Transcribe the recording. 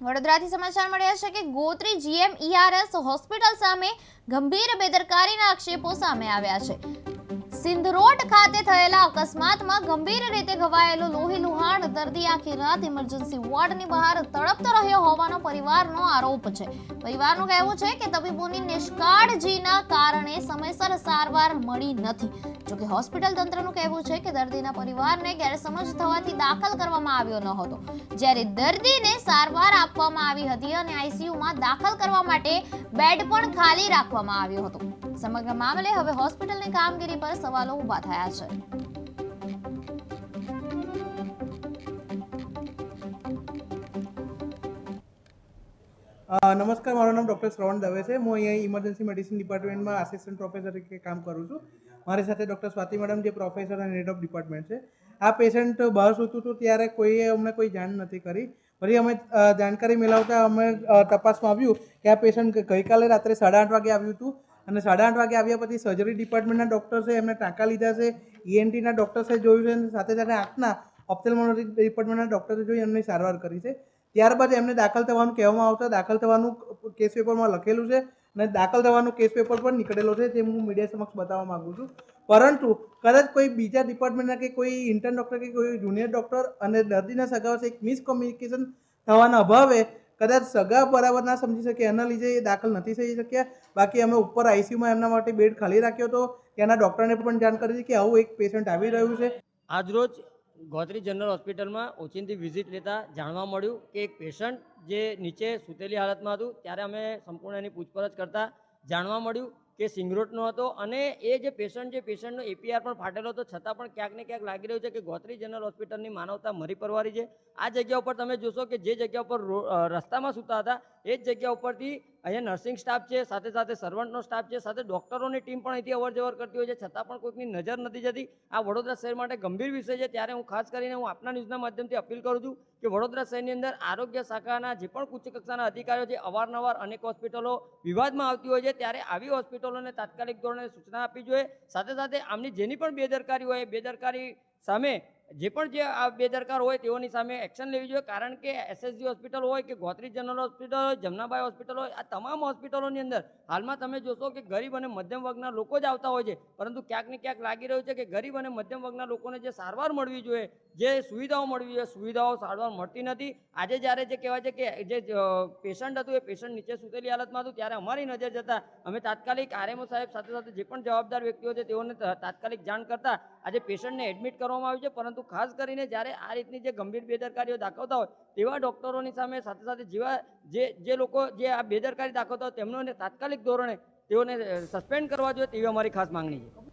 વડોદરાથી સમાચાર મળ્યા છે કે ગોત્રી GMERS હોસ્પિટલ સામે ગંભીર બેદરકારીના આક્ષેપો સામે આવ્યા છે। સિંધરોડ ખાતે થયેલા અકસ્માતમાં ગંભીર રીતે ઘવાયેલો લોહી લુહાણ દર્દી આખી રાત ઇમરજન્સી વોર્ડની બહાર તડપતો રહ્યો હોવાનો પરિવારનો આરોપ છે। પરિવારનું કહેવું છે કે તબીબોની નિષ્કાળજીના કારણે સમયસર સારવાર મળી નથી। જોકે હોસ્પિટલ તંત્રનું કહેવું છે કે દર્દીના પરિવારને ગેરસમજ થવાથી દાખલ કરવામાં આવ્યો ન હતો, જ્યારે દર્દીને સારવાર આપવામાં આવી હતી અને આઈસીયુમાં દાખલ કરવા માટે બેડ પણ ખાલી રાખવામાં આવ્યો હતો। સમગ્ર મામલે હવે હોસ્પિટલની કામગીરી પર સવાલો ઊભા થયા છે। નમસ્કાર, મારું નામ ડૉક્ટર શ્રવણ દવે છે। હું અહીંયા ઇમરજન્સી મેડિસિન ડિપાર્ટમેન્ટમાં આસિસ્ટન્ટ પ્રોફેસર તરીકે કામ કરું છું। મારી સાથે ડૉક્ટર સ્વાતિ મેડમ જે પ્રોફેસર અને હેડ ઓફ ડિપાર્ટમેન્ટ છે। આ પેશન્ટ બહાર સૂતું હતું ત્યારે કોઈએ અમને કોઈ જાણ નથી કરી। ફરી અમે જાણકારી મેળવતા અમે તપાસમાં આવ્યું કે આ પેશન્ટ ગઈકાલે રાત્રે 8:30 વાગે આવ્યું હતું અને 8:30 વાગે આવ્યા પછી સર્જરી ડિપાર્ટમેન્ટના ડૉક્ટર્સે એમને ટાંકા લીધા છે, ENTના ડૉક્ટર્સે જોયું છે અને સાથે સાથે આંખના ઓપ્થેલ્મોલોજી ડિપાર્ટમેન્ટના ડૉક્ટરે જોઈ એમની સારવાર કરી છે। ત્યારબાદ એમને દાખલ થવાનું કહેવામાં આવતા દાખલ થવાનું કેસ પેપરમાં લખેલું છે અને દાખલ થવાનું કેસ પેપર પણ નીકળેલો છે, તે હું મીડિયા સમક્ષ બતાવવા માગું છું। પરંતુ કદાચ કોઈ બીજા ડિપાર્ટમેન્ટના કે કોઈ ઇન્ટર્ન ડૉક્ટર કે કોઈ જુનિયર ડૉક્ટર અને દર્દીના સગા વચ્ચે એક મિસકોમ્યુનિકેશન થવાના અભાવે કદાચ સગા બરાબર ના સમજી શકે, એના લીધે એ દાખલ નથી થઈ શક્યા। બાકી અમે ઉપર આઈસીયુમાં એમના માટે બેડ ખાલી રાખ્યો હતો, ત્યાંના ડૉક્ટરને પણ જાણ કરી હતી કે આવું એક પેશન્ટ આવી રહ્યું છે। આજરોજ ગોત્રી જનરલ હોસ્પિટલમાં ઓચિંતી વિઝિટ લેતા જાણવા મળ્યું કે એક પેશન્ટ જે નીચે સૂતેલી હાલતમાં હતું, ત્યારે અમે સંપૂર્ણ એની પૂછપરછ કરતાં જાણવા મળ્યું કે સિંગરોટનો હતો અને એ જે પેશન્ટનો APR પણ ફાટેલો હતો, છતાં પણ ક્યાંક ને ક્યાંક લાગી રહ્યું છે કે ગોત્રી જનરલ હોસ્પિટલની માનવતા મરી પરવારી છે। આ જગ્યા ઉપર તમે જોશો કે જે જગ્યા ઉપર રસ્તામાં સૂતા હતા એ જ જગ્યા ઉપરથી અહીંયા નર્સિંગ સ્ટાફ છે, સાથે સાથે સર્વન્ટનો સ્ટાફ છે, સાથે ડૉક્ટરોની ટીમ પણ અહીંથી અવર જવર કરતી હોય છે, છતાં પણ કોઈકની નજર નથી જતી। આ વડોદરા શહેર માટે ગંભીર વિષય છે, ત્યારે હું ખાસ કરીને આપના ન્યૂઝના માધ્યમથી અપીલ કરું છું કે વડોદરા શહેરની અંદર આરોગ્ય શાખાના જે પણ ઉચ્ચ કક્ષાના અધિકારીઓ છે, અવારનવાર અનેક હોસ્પિટલો વિવાદમાં આવતી હોય છે, ત્યારે આવી હોસ્પિટલોને તાત્કાલિક ધોરણે સૂચના આપવી જોઈએ। સાથે સાથે આમની જેની પણ બેદરકારી હોય, બેદરકારી સામે જે આ બેદરકાર હોય તેઓની સામે એક્શન લેવી જોઈએ, કારણ કે SSG હોસ્પિટલ હોય કે ગોત્રી જનરલ હોસ્પિટલ હોય, જમનાબાઈ હોસ્પિટલ હોય, આ તમામ હોસ્પિટલોની અંદર હાલમાં તમે જોશો કે ગરીબ અને મધ્યમ વર્ગના લોકો જ આવતા હોય છે, પરંતુ ક્યાંક ને ક્યાંક લાગી રહ્યું છે કે ગરીબ અને મધ્યમ વર્ગના લોકોને જે સારવાર મળવી જોઈએ, જે સુવિધાઓ મળવી જોઈએ, સુવિધાઓ સારવાર મળતી નથી। આજે જ્યારે જે કહેવાય છે કે જે પેશન્ટ હતું એ પેશન્ટ નીચે સૂતેલી હાલતમાં હતું, ત્યારે અમારી નજર જતાં અમે તાત્કાલિક RMO સાહેબ સાથે સાથે જે પણ જવાબદાર વ્યક્તિઓ છે તેઓને તાત્કાલિક જાણ કરતા આજે પેશન્ટને એડમિટ કરવામાં આવ્યું છે। પરંતુ ખાસ કરીને જ્યારે આ રીતની જે ગંભીર બેદરકારીઓ દાખવતા હોય તેવા ડૉક્ટરોની સામે સાથે સાથે જે લોકો જે આ બેદરકારી દાખવતા હોય તેમનો તાત્કાલિક ધોરણે તેઓને સસ્પેન્ડ કરવા જોઈએ તેવી અમારી ખાસ માંગણી છે।